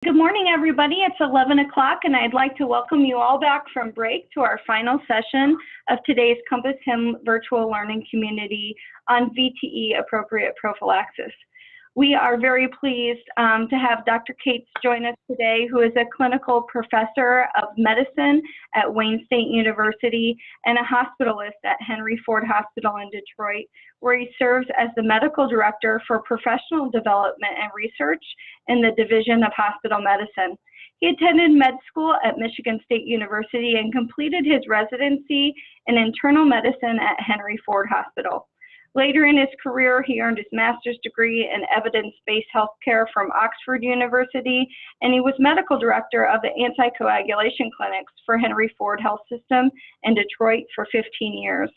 Good morning, everybody. It's 11 o'clock, and I'd like to welcome you all back from break to our final session of today's Compass HIIN virtual learning community on VTE appropriate prophylaxis. We are very pleased to have Dr. Kaatz join us today, who is a clinical professor of medicine at Wayne State University and a hospitalist at Henry Ford Hospital in Detroit, where he serves as the medical director for professional development and research in the Division of Hospital Medicine. He attended med school at Michigan State University and completed his residency in internal medicine at Henry Ford Hospital. Later in his career, he earned his master's degree in evidence-based healthcare from Oxford University, and he was medical director of the anticoagulation clinics for Henry Ford Health System in Detroit for 15 years.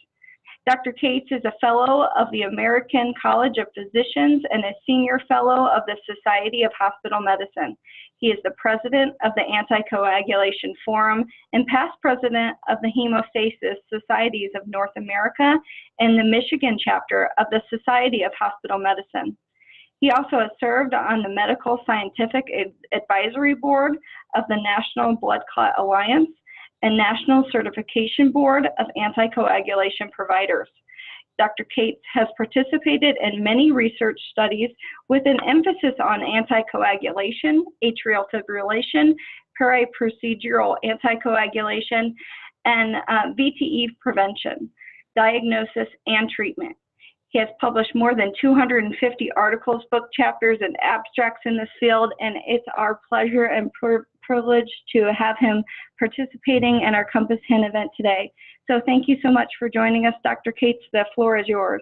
Dr. Kaatz is a fellow of the American College of Physicians and a senior fellow of the Society of Hospital Medicine. He is the president of the Anticoagulation Forum and past president of the Hemostasis Societies of North America and the Michigan chapter of the Society of Hospital Medicine. He also has served on the Medical Scientific Advisory Board of the National Blood Clot Alliance and National Certification Board of Anticoagulation Providers. Dr. Kaatz has participated in many research studies with an emphasis on anticoagulation, atrial fibrillation, periprocedural anticoagulation, and VTE prevention, diagnosis, and treatment. He has published more than 250 articles, book chapters, and abstracts in this field, and it's our pleasure and privilege to have him participating in our Compass HIIN event today. So thank you so much for joining us, Dr. Kaatz. The floor is yours.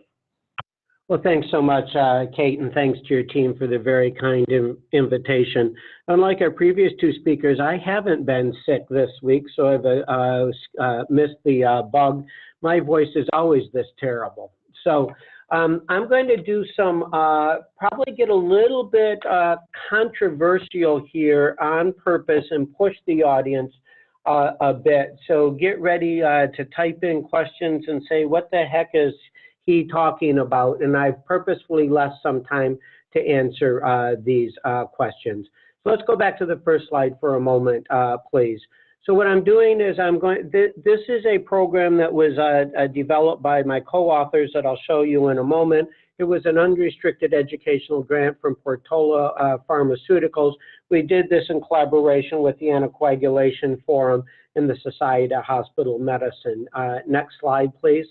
Well, thanks so much, Kate, and thanks to your team for the very kind invitation. Unlike our previous two speakers, I haven't been sick this week, so I've missed the bug. My voice is always this terrible. So I'm going to do some, probably get a little bit controversial here on purpose and push the audience a bit. So get ready to type in questions and say, what the heck is he talking about? And I've purposefully left some time to answer these questions. So let's go back to the first slide for a moment, please. So what I'm doing is this is a program that was developed by my co-authors that I'll show you in a moment. It was an unrestricted educational grant from Portola Pharmaceuticals. We did this in collaboration with the Anticoagulation Forum and the Society of Hospital Medicine. Next slide, please.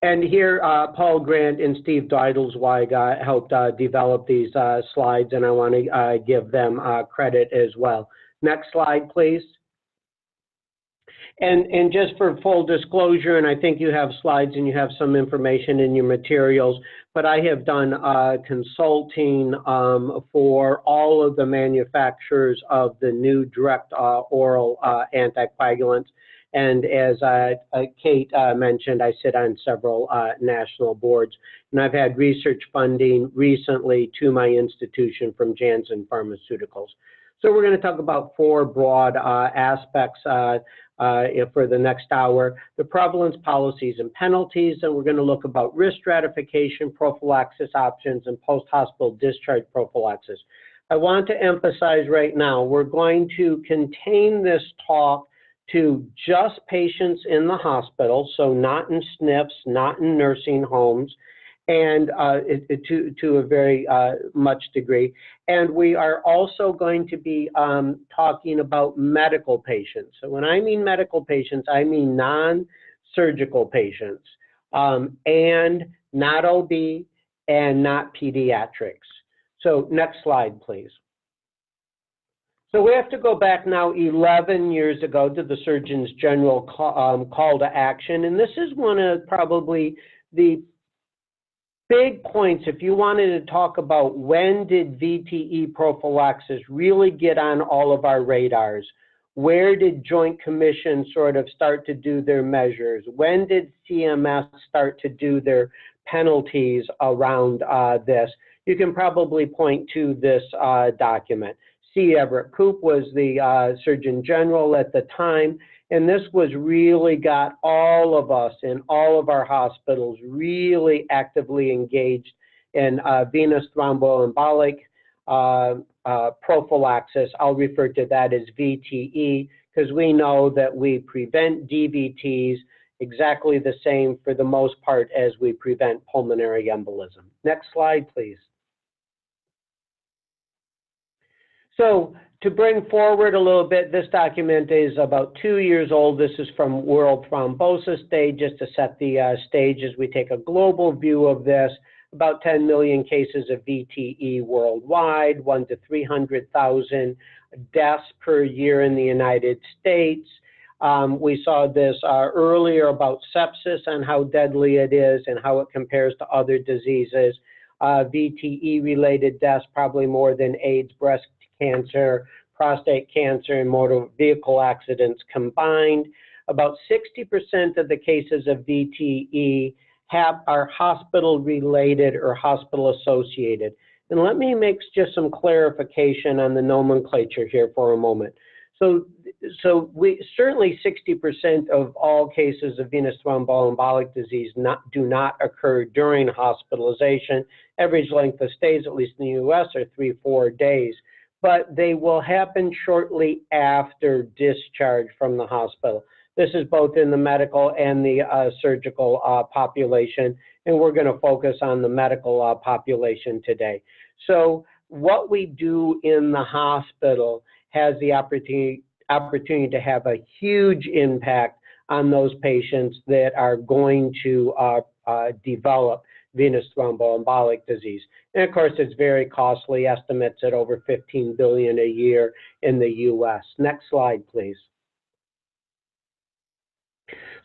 And here, Paul Grant and Steve Deidelsweig helped develop these slides, and I want to give them credit as well. Next slide, please. And just for full disclosure, and I think you have slides and you have some information in your materials, but I have done consulting for all of the manufacturers of the new direct oral anticoagulants. And as Kate mentioned, I sit on several national boards, and I've had research funding recently to my institution from Janssen Pharmaceuticals. So we're going to talk about four broad aspects for the next hour: the prevalence, policies, and penalties. And we're going to look about risk stratification, prophylaxis options, and post-hospital discharge prophylaxis. I want to emphasize right now, we're going to contain this talk to just patients in the hospital, so not in SNFs, not in nursing homes, and to a very much degree. And we are also going to be talking about medical patients. So when I mean medical patients, I mean non-surgical patients, and not OB and not pediatrics. So next slide, please. So we have to go back now 11 years ago to the Surgeon General call to action. And this is one of probably the big points if you wanted to talk about when did VTE prophylaxis really get on all of our radars. Where did Joint Commission sort of start to do their measures? When did CMS start to do their penalties around this? You can probably point to this document. C. Everett Koop was the Surgeon General at the time, and this was really got all of us in all of our hospitals really actively engaged in venous thromboembolic prophylaxis. I'll refer to that as VTE because we know that we prevent DVTs exactly the same for the most part as we prevent pulmonary embolism. Next slide, please. So to bring forward a little bit, this document is about 2 years old. This is from World Thrombosis Day, just to set the stage as we take a global view of this. About 10 million cases of VTE worldwide, 1 to 300,000 deaths per year in the United States. We saw this earlier about sepsis and how deadly it is and how it compares to other diseases. VTE-related deaths probably more than AIDS, breast cancer, prostate cancer, and motor vehicle accidents combined. About 60% of the cases of VTE are hospital-related or hospital-associated. And let me make just some clarification on the nomenclature here for a moment. So certainly 60% of all cases of venous thromboembolic disease do not occur during hospitalization. Average length of stays, at least in the U.S., are 3-4 days. But they will happen shortly after discharge from the hospital. This is both in the medical and the surgical population, and we're going to focus on the medical population today. So what we do in the hospital has the opportunity to have a huge impact on those patients that are going to develop venous thromboembolic disease. And of course, it's very costly, estimates at over $15 billion a year in the U.S. Next slide, please.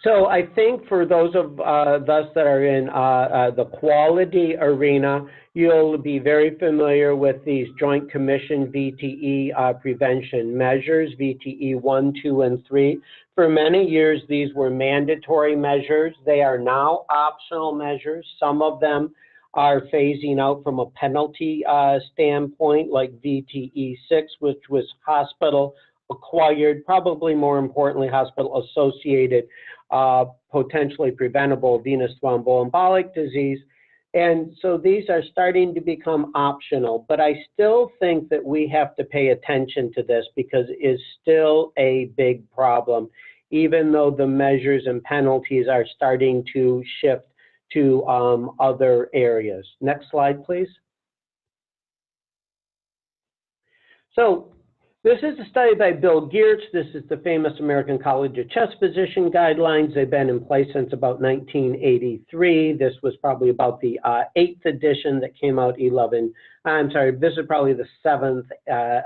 So I think for those of us that are in the quality arena, you'll be very familiar with these Joint Commission VTE prevention measures, VTE 1, 2, and 3. For many years, these were mandatory measures. They are now optional measures. Some of them are phasing out from a penalty standpoint, like VTE 6, which was hospital acquired, probably more importantly, hospital associated, potentially preventable venous thromboembolic disease. And so these are starting to become optional, but I still think that we have to pay attention to this because it is still a big problem, even though the measures and penalties are starting to shift to other areas. Next slide, please. So this is a study by Bill Geertz. This is the famous American College of Chest Physician Guidelines. They've been in place since about 1983. This was probably about the 8th edition that came out this is probably the 7th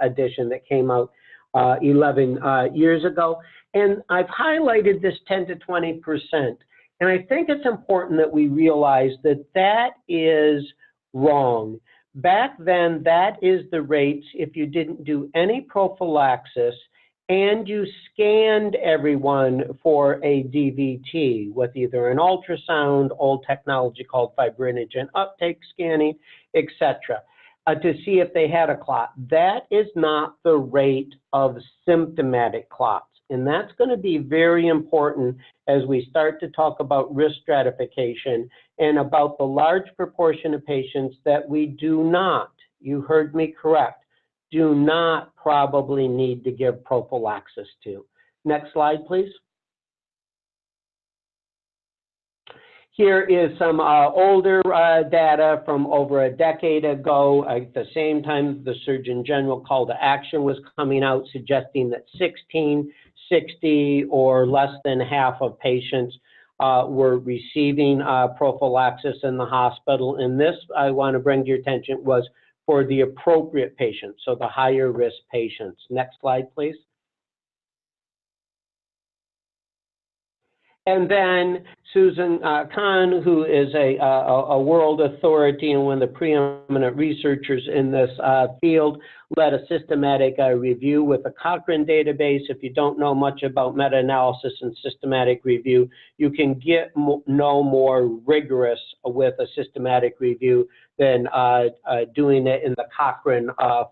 edition that came out 11 years ago. And I've highlighted this 10 to 20%. And I think it's important that we realize that that is wrong. Back then, that is the rates if you didn't do any prophylaxis and you scanned everyone for a DVT with either an ultrasound, old technology called fibrinogen uptake scanning, etc., to see if they had a clot. That is not the rate of symptomatic clots. And that's going to be very important as we start to talk about risk stratification and about the large proportion of patients that we do not, you heard me correct, do not probably need to give prophylaxis to. Next slide, please. Here is some older data from over a decade ago. At the same time, the Surgeon General call to action was coming out, suggesting that 60 or less than half of patients were receiving prophylaxis in the hospital. And this, I want to bring to your attention, was for the appropriate patients, so the higher risk patients. Next slide, please. And then Susan Kahn, who is a world authority and one of the preeminent researchers in this field, led a systematic review with the Cochrane database. If you don't know much about meta-analysis and systematic review, you can get no more rigorous with a systematic review than doing it in the Cochrane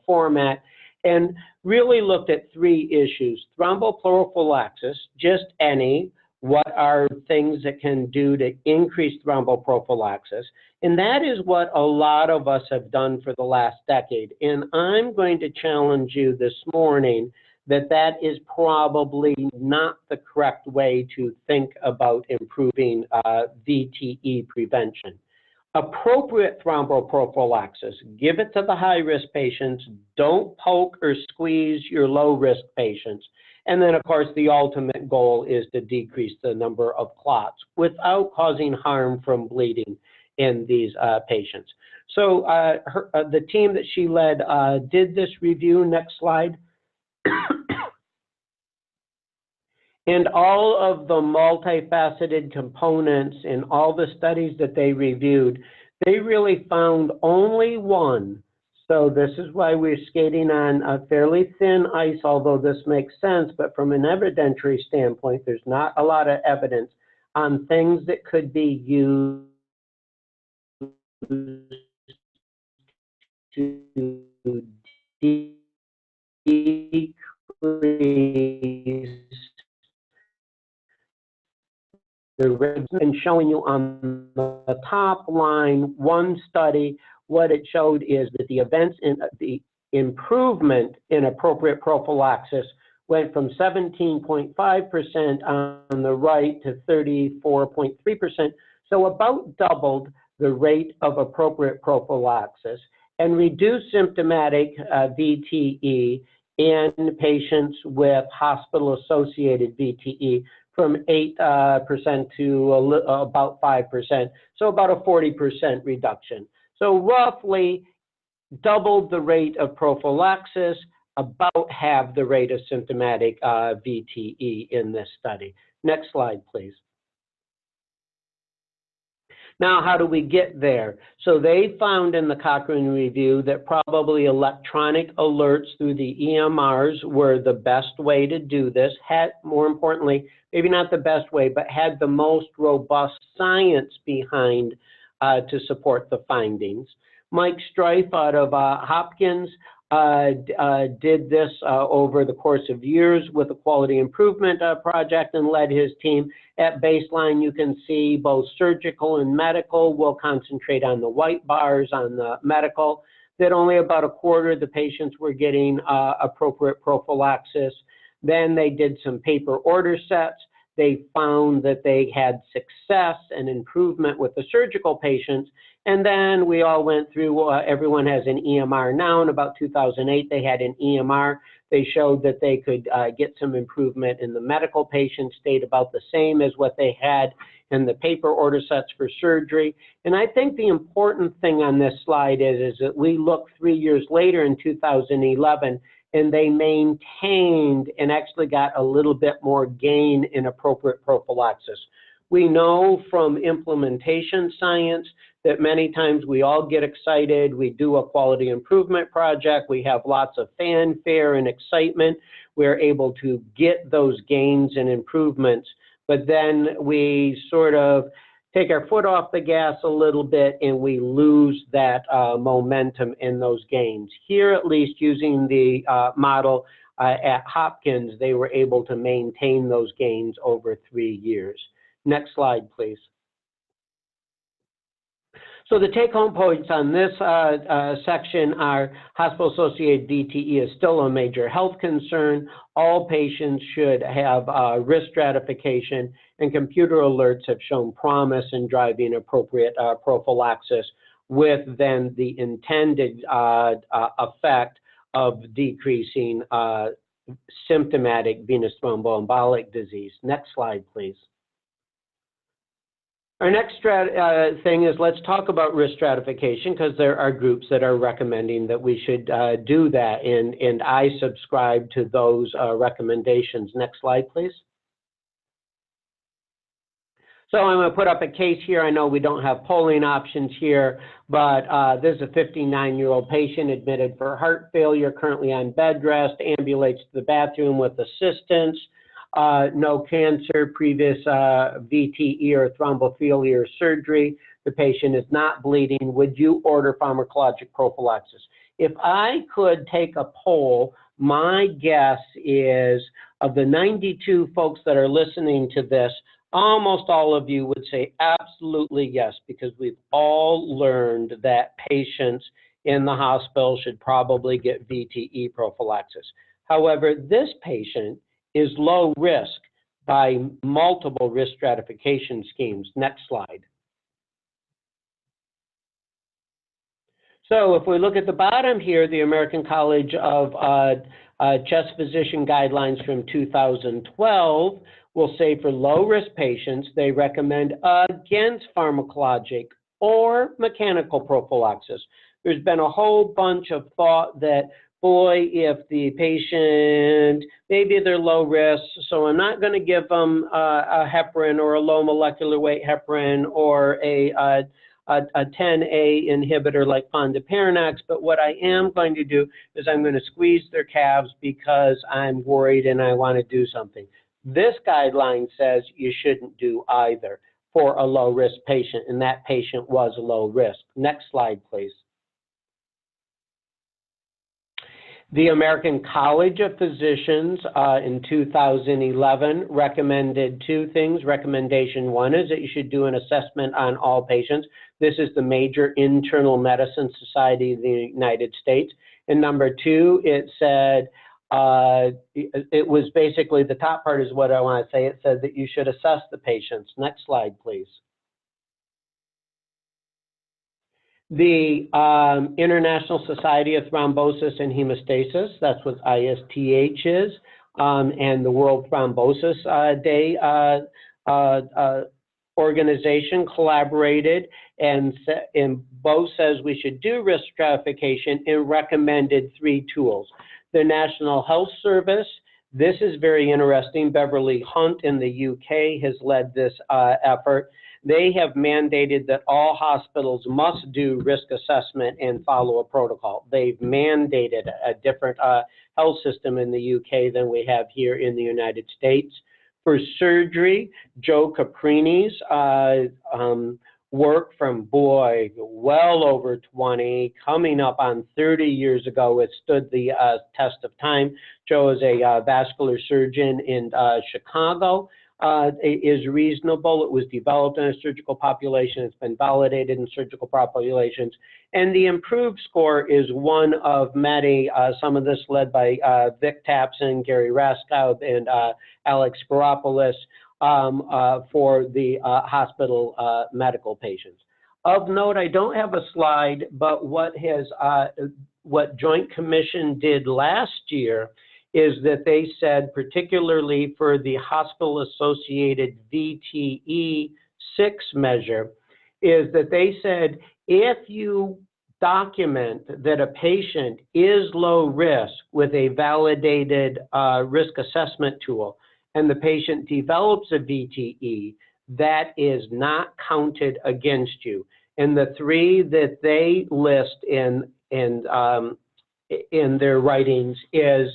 format, and really looked at 3 issues: thromboprophylaxis, just any, what are things that can do to increase thromboprophylaxis. And that is what a lot of us have done for the last decade. And I'm going to challenge you this morning that that is probably not the correct way to think about improving VTE prevention. Appropriate thromboprophylaxis, give it to the high-risk patients. Don't poke or squeeze your low-risk patients. And then, of course, the ultimate goal is to decrease the number of clots without causing harm from bleeding in these patients. So the team that she led did this review. Next slide. And all of the multifaceted components in all the studies that they reviewed, they really found only one. So this is why we're skating on a fairly thin ice, although this makes sense, but from an evidentiary standpoint, there's not a lot of evidence on things that could be used to decrease the rates. And showing you on the top line, one study, what it showed is that the events in the improvement in appropriate prophylaxis went from 17.5% on the right to 34.3%, so about doubled the rate of appropriate prophylaxis, and reduced symptomatic VTE in patients with hospital-associated VTE from 8% to about 5%, so about a 40% reduction. So roughly doubled the rate of prophylaxis, about half the rate of symptomatic VTE in this study. Next slide, please. Now, how do we get there? So they found in the Cochrane review that probably electronic alerts through the EMRs were the best way to do this. Had, more importantly, maybe not the best way, but had the most robust science behind to support the findings. Mike Streif out of Hopkins did this over the course of years with a quality improvement project and led his team. At baseline, you can see both surgical and medical. We'll concentrate on the white bars on the medical, that only about a quarter of the patients were getting appropriate prophylaxis. Then they did some paper order sets. They found that they had success and improvement with the surgical patients. And then we all went through, everyone has an EMR now. In about 2008, they had an EMR. They showed that they could get some improvement in the medical patients, stayed about the same as what they had in the paper order sets for surgery. And I think the important thing on this slide is that we look 3 years later in 2011, and they maintained and actually got a little bit more gain in appropriate prophylaxis. We know from implementation science that many times we all get excited, we do a quality improvement project, we have lots of fanfare and excitement, we're able to get those gains and improvements, but then we sort of take our foot off the gas a little bit and we lose that momentum in those gains. Here, at least using the model at Hopkins, they were able to maintain those gains over 3 years. Next slide, please. So the take-home points on this section are hospital-associated VTE is still a major health concern. All patients should have risk stratification, and computer alerts have shown promise in driving appropriate prophylaxis with then the intended effect of decreasing symptomatic venous thromboembolic disease. Next slide, please. Our next thing is let's talk about risk stratification, because there are groups that are recommending that we should do that, and I subscribe to those recommendations. Next slide, please. So I'm going to put up a case here. I know we don't have polling options here, but this is a 59-year-old patient admitted for heart failure, currently on bed rest, ambulates to the bathroom with assistance. No cancer, previous VTE or thrombophilia or surgery. The patient is not bleeding. Would you order pharmacologic prophylaxis? If I could take a poll, my guess is of the 92 folks that are listening to this, almost all of you would say absolutely yes, because we've all learned that patients in the hospital should probably get VTE prophylaxis. However, this patient is low risk by multiple risk stratification schemes. Next slide. So if we look at the bottom here, the American College of Chest Physician Guidelines from 2012 will say for low-risk patients, they recommend against pharmacologic or mechanical prophylaxis. There's been a whole bunch of thought that, boy, if the patient, maybe they're low risk, so I'm not going to give them a heparin or a low molecular weight heparin or a 10A inhibitor like Fondaparinux, but what I am going to do is I'm going to squeeze their calves because I'm worried and I want to do something. This guideline says you shouldn't do either for a low-risk patient, and that patient was low risk. Next slide, please. The American College of Physicians in 2011 recommended two things. Recommendation one is that you should do an assessment on all patients. This is the major internal medicine society of the United States. And number two, it said, it was basically, the top part is what I want to say. It said that you should assess the patients. Next slide, please. The International Society of Thrombosis and Hemostasis, that's what ISTH is, and the World Thrombosis Day organization collaborated and both says we should do risk stratification and recommended three tools. The National Health Service, this is very interesting. Beverly Hunt in the UK has led this effort. They have mandated that all hospitals must do risk assessment and follow a protocol. They've mandated a different health system in the UK than we have here in the United States. For surgery, Joe Caprini's work from, boy, well over 20, coming up on 30 years ago, it stood the test of time. Joe is a vascular surgeon in Chicago. Is reasonable. It was developed in a surgical population. It's been validated in surgical populations. And the improved score is one of many, some of this led by Vic Tapson, Gary Raskow, and Alex Garopoulos for the hospital medical patients. Of note, I don't have a slide, but what Joint Commission did last year is that they said, particularly for the hospital-associated VTE 6 measure, is that they said, if you document that a patient is low risk with a validated risk assessment tool, and the patient develops a VTE, that is not counted against you. And the three that they list in their writings is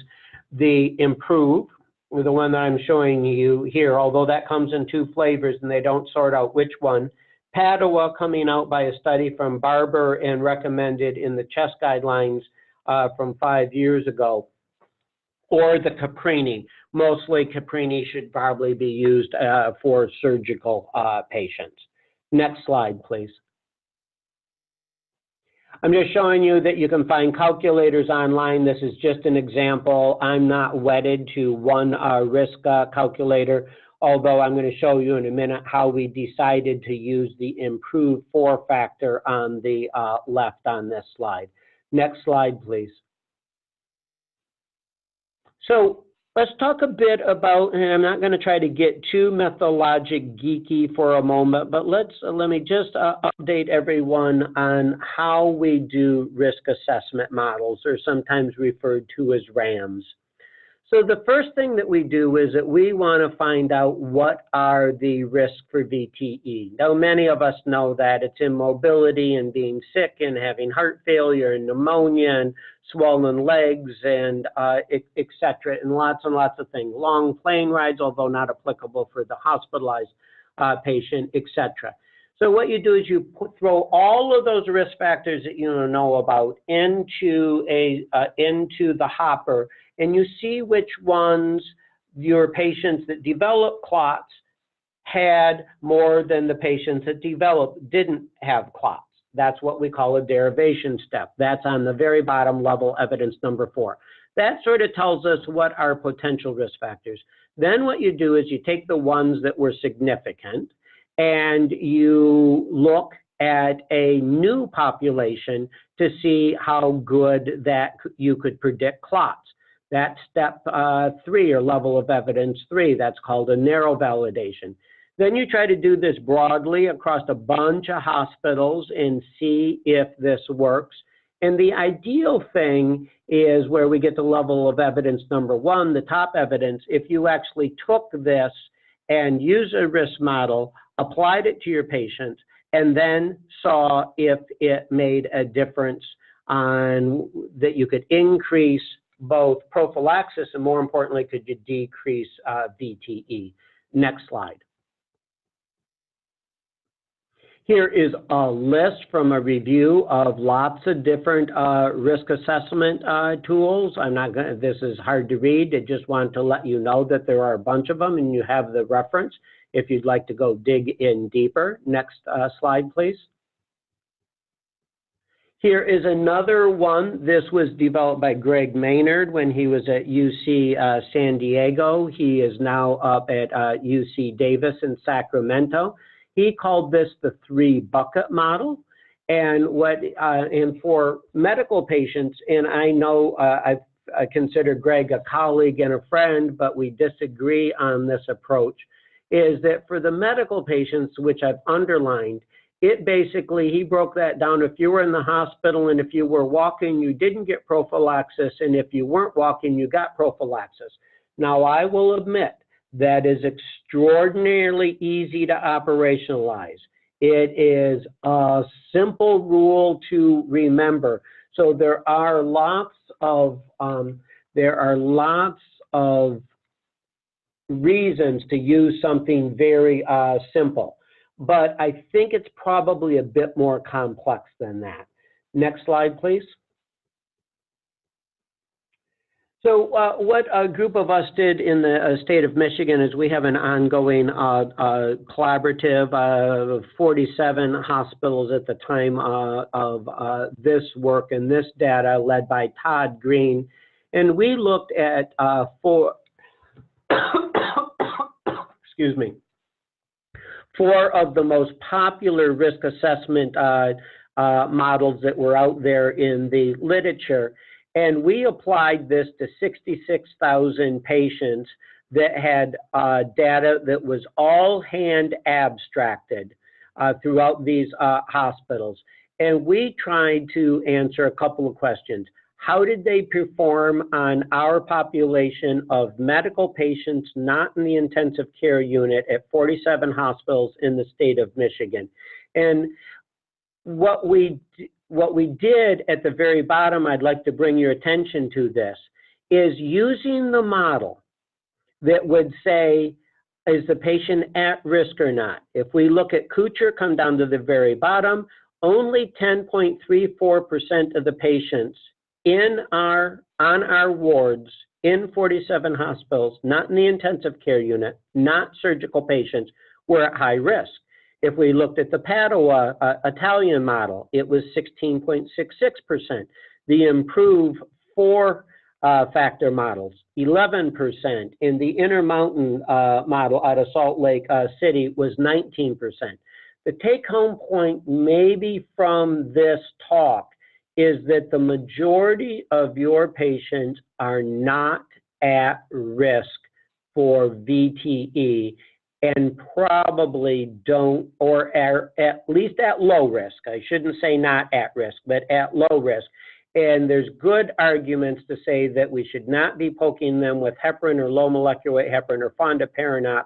the improve, the one that I'm showing you here, although that comes in two flavors and they don't sort out which one. Padua, coming out by a study from Barber and recommended in the chest guidelines from 5 years ago. Or the Caprini. Mostly Caprini should probably be used for surgical patients. Next slide, please. I'm just showing you that you can find calculators online. This is just an example. I'm not wedded to one risk calculator, although I'm going to show you in a minute how we decided to use the improved 4-factor on the left on this slide. Next slide, please. So let's talk a bit about, and I'm not going to try to get too methodologic geeky for a moment, but let me just update everyone on how we do risk assessment models, or sometimes referred to as RAMs. So the first thing that we do is that we want to find out what are the risks for VTE. Now, many of us know that it's immobility and being sick and having heart failure and pneumonia and swollen legs and et cetera, and lots of things. Long plane rides, although not applicable for the hospitalized patient, et cetera. So what you do is you throw all of those risk factors that you know about into the hopper, and you see which ones your patients that developed clots had more than the patients that didn't have clots. That's what we call a derivation step. That's on the very bottom level, evidence number 4. That sort of tells us what are potential risk factors. Then what you do is you take the ones that were significant and you look at a new population to see how good that you could predict clots. That's step 3, or level of evidence 3. That's called a narrow validation. Then you try to do this broadly across a bunch of hospitals and see if this works. And the ideal thing is where we get the level of evidence number 1, the top evidence. If you actually took this and used a risk model, applied it to your patients, and then saw if it made a difference on that you could increase both prophylaxis and, more importantly, could you decrease VTE. Next slide. Here is a list from a review of lots of different risk assessment tools. I'm not going to, this is hard to read. I just want to let you know that there are a bunch of them and you have the reference if you'd like to go dig in deeper. Next slide, please. Here is another one. This was developed by Greg Maynard when he was at UC San Diego. He is now up at UC Davis in Sacramento. He called this the 3-bucket model. And and for medical patients, and I know I consider Greg a colleague and a friend, but we disagree on this approach, is that for the medical patients, which I've underlined, it basically, he broke that down. If you were in the hospital and if you were walking, you didn't get prophylaxis, and if you weren't walking, you got prophylaxis. Now, I will admit that is extraordinarily easy to operationalize. It is a simple rule to remember. So there are lots of reasons to use something very simple. But I think it's probably a bit more complex than that. Next slide, please. So what a group of us did in the state of Michigan is we have an ongoing collaborative of 47 hospitals at the time of this work and this data led by Todd Green. And we looked at excuse me, 4 of the most popular risk assessment models that were out there in the literature. And we applied this to 66,000 patients that had data that was all hand abstracted throughout these hospitals. And we tried to answer a couple of questions. How did they perform on our population of medical patients not in the intensive care unit at 47 hospitals in the state of Michigan? And what we did at the very bottom, I'd like to bring your attention to this, is using the model that would say, is the patient at risk or not? If we look at Kuchar, come down to the very bottom, only 10.34% of the patients on our wards in 47 hospitals, not in the intensive care unit, not surgical patients, were at high risk. If we looked at the Padua Italian model, it was 16.66%. The improved 4-factor models, 11%. In the Intermountain model out of Salt Lake City was 19%. The take-home point maybe from this talk is that the majority of your patients are not at risk for VTE and probably don't, or are at least at low risk. I shouldn't say not at risk, but at low risk. And there's good arguments to say that we should not be poking them with heparin or low molecular weight heparin or Fondaparinux,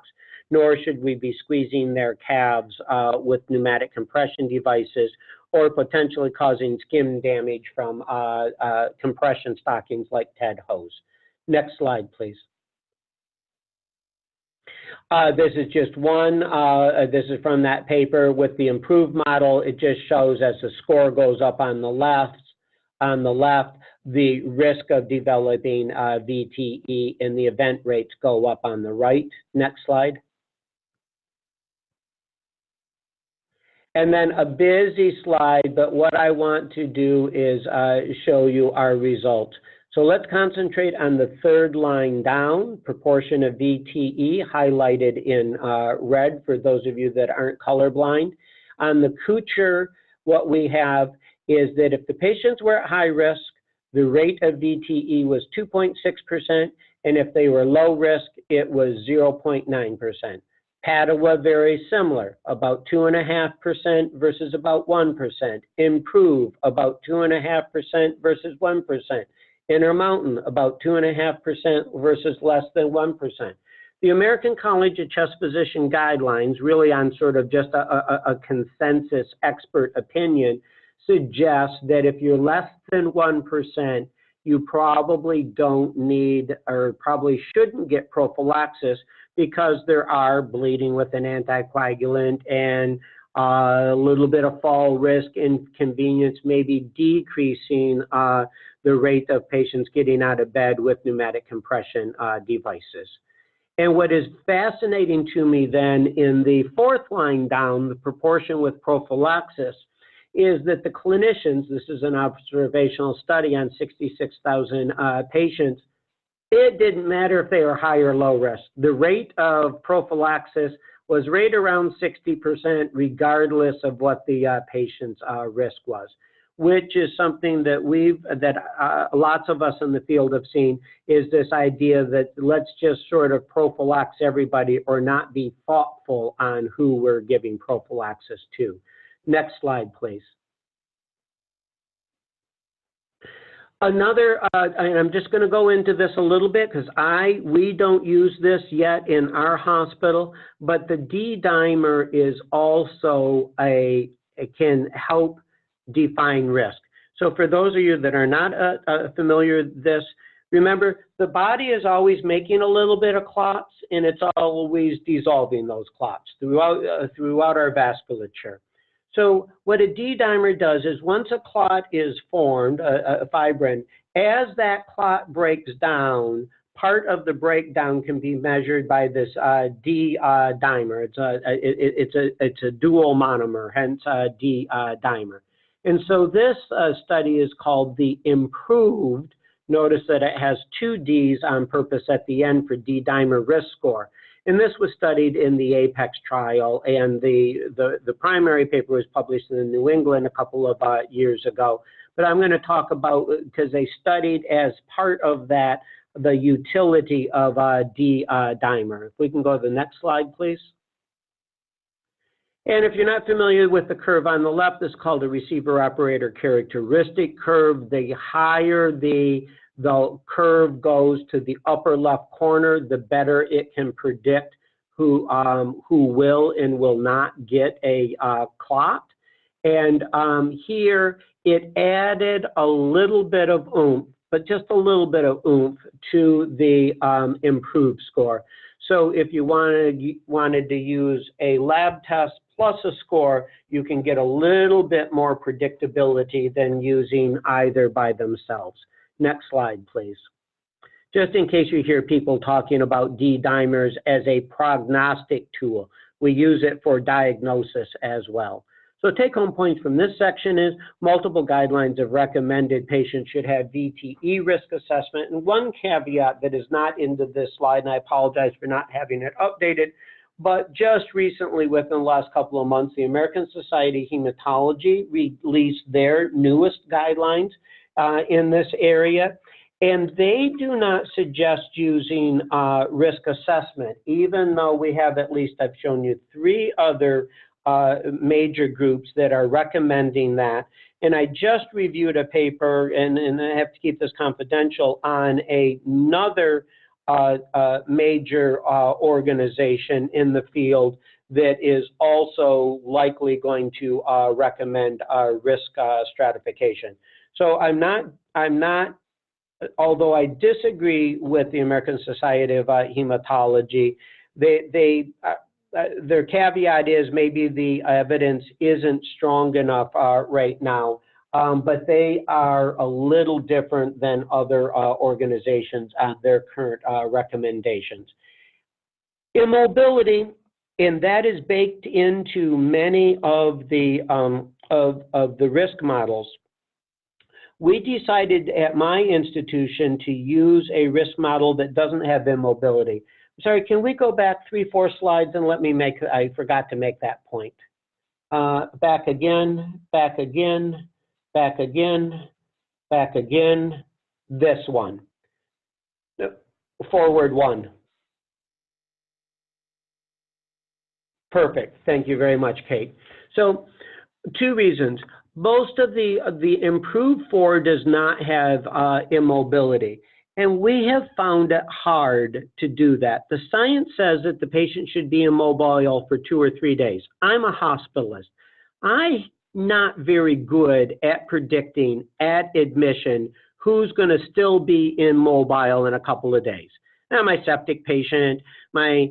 nor should we be squeezing their calves with pneumatic compression devices or potentially causing skin damage from compression stockings like TED hose. Next slide, please. This is just one. This is from that paper with the improved model. It just shows as the score goes up on the left, the risk of developing VTE, and the event rates go up on the right. Next slide. And then a busy slide, but what I want to do is show you our results. So let's concentrate on the third line down, proportion of VTE highlighted in red for those of you that aren't colorblind. On the Kucher, what we have is that if the patients were at high risk, the rate of VTE was 2.6%, and if they were low risk, it was 0.9%. Padua, very similar, about 2.5% versus about 1%. Improve, about 2.5% versus 1%. Intermountain, about 2.5% versus less than 1%. The American College of Chest Physician Guidelines, really on sort of just a consensus expert opinion, suggests that if you're less than 1%, you probably don't need or probably shouldn't get prophylaxis because there are bleeding with an anticoagulant and a little bit of fall risk, inconvenience, maybe decreasing the rate of patients getting out of bed with pneumatic compression devices. And what is fascinating to me then in the fourth line down, the proportion with prophylaxis, is that the clinicians, this is an observational study on 66,000 patients, it didn't matter if they were high or low risk. The rate of prophylaxis was right around 60% regardless of what the patient's risk was, which is something that lots of us in the field have seen, is this idea that let's just sort of prophylax everybody or not be thoughtful on who we're giving prophylaxis to. Next slide, please. Another, and I'm just going to go into this a little bit because we don't use this yet in our hospital, but the D-dimer is also it can help define risk. So for those of you that are not familiar with this, remember the body is always making a little bit of clots and it's always dissolving those clots throughout our vasculature. So what a D-dimer does is once a clot is formed, a fibrin, as that clot breaks down, part of the breakdown can be measured by this D-dimer. It's a dual monomer, hence D-dimer. And so this study is called the improved. Notice that it has two Ds on purpose at the end for D-dimer risk score. And this was studied in the APEX trial, and the primary paper was published in the New England a couple of years ago. But I'm going to talk about, because they studied as part of that, the utility of D-dimer. If we can go to the next slide, please. And if you're not familiar with the curve on the left, this is called a receiver-operator characteristic curve. The higher the curve goes to the upper left corner, the better it can predict who will and will not get a clot. And here it added a little bit of oomph, but just a little bit of oomph to the improved score. So if you wanted to use a lab test plus a score, you can get a little bit more predictability than using either by themselves. Next slide, please. Just in case you hear people talking about D-dimers as a prognostic tool, we use it for diagnosis as well. So take-home points from this section is multiple guidelines have recommended patients should have VTE risk assessment. And one caveat that is not into this slide, and I apologize for not having it updated, but just recently, within the last couple of months, the American Society of Hematology released their newest guidelines in this area, and they do not suggest using risk assessment, even though we have at least, I've shown you 3 other major groups that are recommending that. And I just reviewed a paper, and I have to keep this confidential, on another major organization in the field that is also likely going to recommend risk stratification. So I'm not, although I disagree with the American Society of Hematology, their caveat is maybe the evidence isn't strong enough right now but they are a little different than other organizations and their current recommendations. Immobility, and that is baked into many of the risk models. We decided at my institution to use a risk model that doesn't have immobility. Sorry, can we go back 3-4 slides and let me make, I forgot to make that point. Back again, back again, back again, back again, this one. Forward one. Perfect. Thank you very much, Kate. So 2 reasons. Most of the improved 4 does not have immobility, and we have found it hard to do that. The science says that the patient should be immobile for 2 or 3 days. I'm a hospitalist. I'm not very good at predicting at admission who's going to still be immobile in a couple of days. Now, my septic patient, my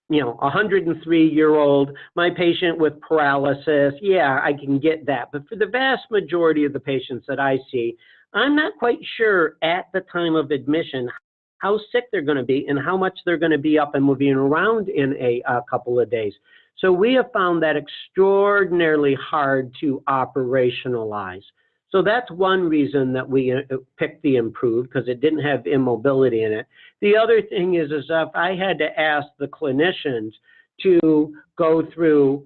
103-year-old, my patient with paralysis, yeah, I can get that. But for the vast majority of the patients that I see, I'm not quite sure at the time of admission how sick they're going to be and how much they're going to be up and moving around in a couple of days. So we have found that extraordinarily hard to operationalize. So that's one reason that we picked the improved, because it didn't have immobility in it. The other thing is if I had to ask the clinicians to go through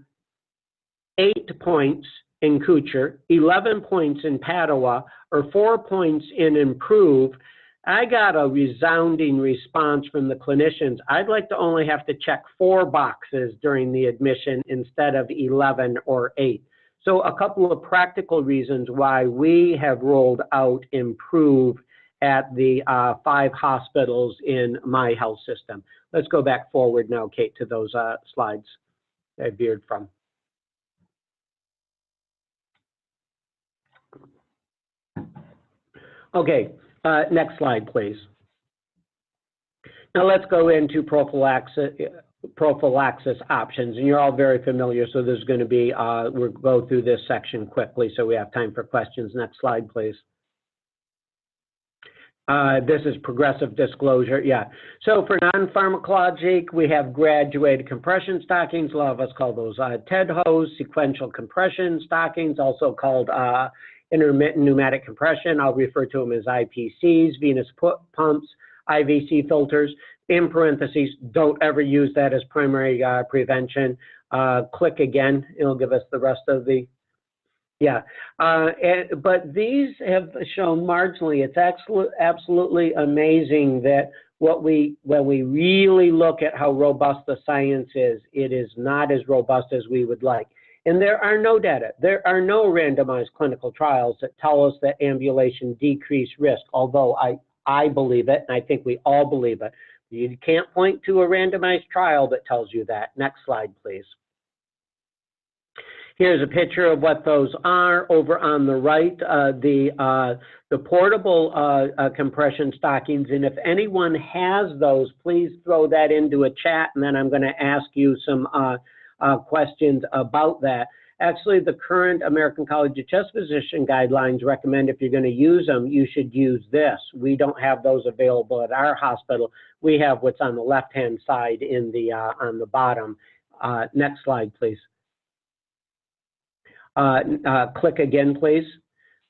8 points in Kuchar, 11 points in Padua, or 4 points in improve, I got a resounding response from the clinicians. I'd like to only have to check 4 boxes during the admission instead of 11 or 8. So a couple of practical reasons why we have rolled out improve at the 5 hospitals in my health system. Let's go back forward now, Kate, to those slides I veered from. Okay, next slide, please. Now let's go into prophylaxis options, and you're all very familiar, so there's going to be, we'll go through this section quickly so we have time for questions. Next slide, please. This is progressive disclosure, yeah. So for non-pharmacologic, we have graduated compression stockings. A lot of us call those TED-hose, sequential compression stockings, also called intermittent pneumatic compression. I'll refer to them as IPCs, venous pumps, IVC filters. In parentheses, don't ever use that as primary prevention. Click again, it'll give us the rest of the, yeah. But these have shown marginally, it's absolutely amazing that when we really look at how robust the science is, it is not as robust as we would like. And there are no data, there are no randomized clinical trials that tell us that ambulation decreased risk, although I believe it, and I think we all believe it. You can't point to a randomized trial that tells you that. Next slide, please. Here's a picture of what those are. Over on the right, the portable compression stockings, and if anyone has those, please throw that into a chat, and then I'm going to ask you some questions about that. Actually, the current American College of Chest Physician guidelines recommend if you're going to use them, you should use this. We don't have those available at our hospital. We have what's on the left-hand side in the on the bottom. Next slide, please. Click again, please.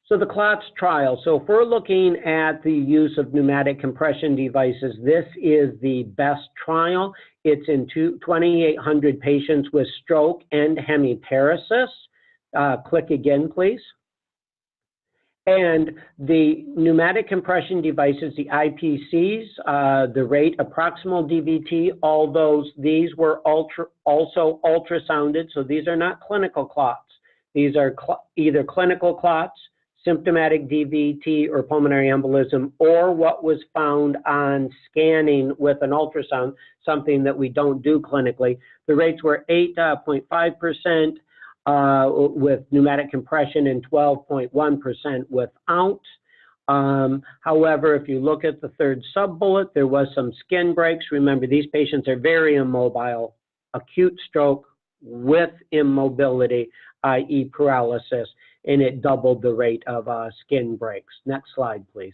So the Clots trial. So if we're looking at the use of pneumatic compression devices, this is the best trial. It's in 2,800 patients with stroke and hemiparesis. Click again, please. And the pneumatic compression devices, the IPCs, the rate of proximal DVT, all these were also ultrasounded. So these are not clinical clots. These are either clinical clots, symptomatic DVT or pulmonary embolism, or what was found on scanning with an ultrasound, something that we don't do clinically. The rates were 8.5% with pneumatic compression and 12.1% without. However, if you look at the third sub-bullet, there was some skin breaks. Remember, these patients are very immobile, acute stroke with immobility, i.e. paralysis. and it doubled the rate of skin breaks. Next slide, please.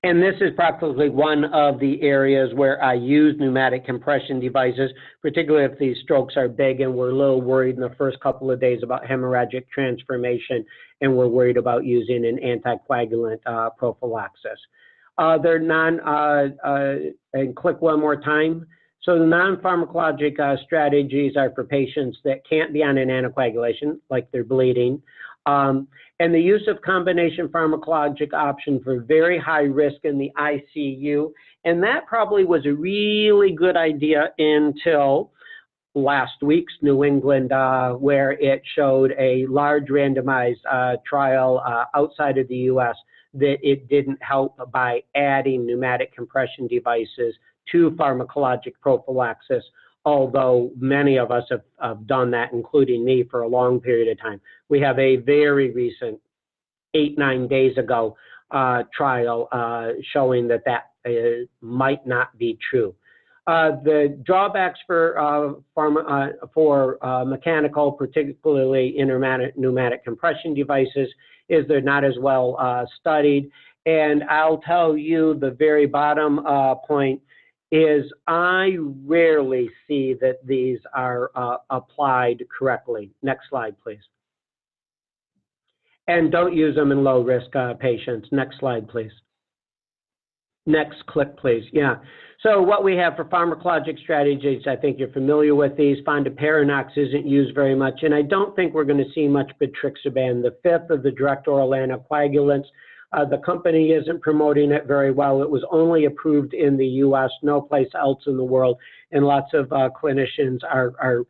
And this is practically one of the areas where I use pneumatic compression devices, particularly if these strokes are big and we're a little worried in the first couple of days about hemorrhagic transformation, and we're worried about using an anticoagulant prophylaxis. They're and click one more time. So the non-pharmacologic strategies are for patients that can't be on an anticoagulation, like they're bleeding. And the use of combination pharmacologic option for very high risk in the ICU. And that probably was a really good idea until last week's New England, where it showed a large randomized trial outside of the US that it didn't help by adding pneumatic compression devices to pharmacologic prophylaxis, although many of us have done that, including me, for a long period of time. We have a very recent, 8-9 days ago, trial showing that might not be true. The drawbacks for mechanical, particularly pneumatic compression devices, is they're not as well studied. And I'll tell you the very bottom point is I rarely see that these are applied correctly. Next slide, please. And don't use them in low-risk patients. Next slide, please. Next click, please. Yeah. So what we have for pharmacologic strategies, I think you're familiar with these. Fondaparinux isn't used very much, and I don't think we're going to see much betrixaban, the fifth of the direct oral anticoagulants. The company isn't promoting it very well. It was only approved in the US, no place else in the world, and lots of clinicians are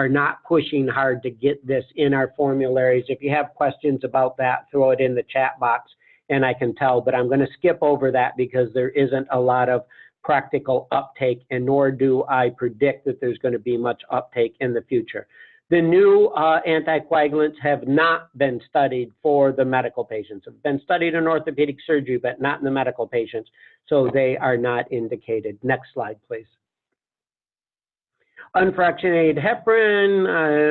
not pushing hard to get this in our formularies. If you have questions about that, throw it in the chat box, and I can tell, but I'm going to skip over that because there isn't a lot of practical uptake, and nor do I predict that there's going to be much uptake in the future. The new anticoagulants have not been studied for the medical patients. Have been studied in orthopedic surgery, but not in the medical patients, so they are not indicated. Next slide, please. Unfractionated heparin,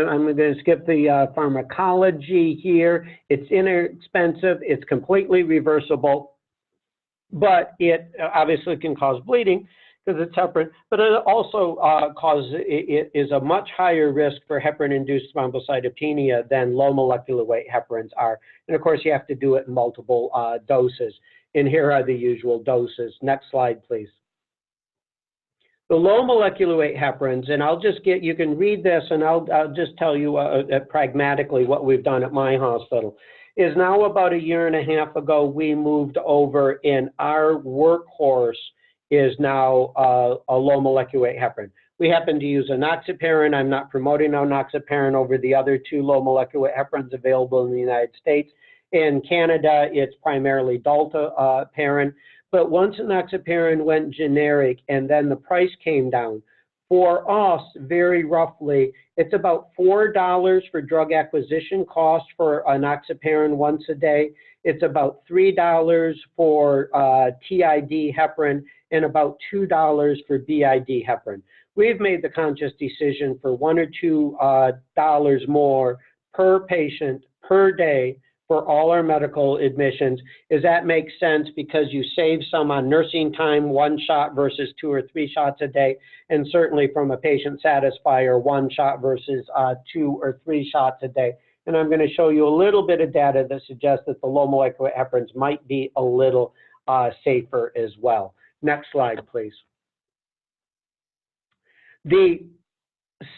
I'm going to skip the pharmacology here. It's inexpensive, it's completely reversible, but it obviously can cause bleeding because it's heparin, but it also it is a much higher risk for heparin-induced thrombocytopenia than low molecular weight heparins are. And of course, you have to do it in multiple doses. And here are the usual doses. Next slide, please. The low molecular weight heparins, and I'll just you can read this, and I'll just tell you pragmatically what we've done at my hospital. Is now about 1.5 years ago, we moved over, and our workhorse is now a low molecular weight heparin. We happen to use enoxaparin. I'm not promoting enoxaparin over the other two low molecular weight heparins available in the United States. In Canada, it's primarily dalteparin. But once enoxaparin went generic and then the price came down, for us, very roughly, it's about $4 for drug acquisition cost for enoxaparin once a day. It's about $3 for TID heparin and about $2 for BID heparin. We've made the conscious decision for $1 or $2 more per patient per day for all our medical admissions. Is that makes sense because you save some on nursing time, 1 shot versus 2 or 3 shots a day, and certainly from a patient satisfier, 1 shot versus 2 or 3 shots a day. And I'm going to show you a little bit of data that suggests that the low molecular heparins might be a little safer as well. Next slide, please. The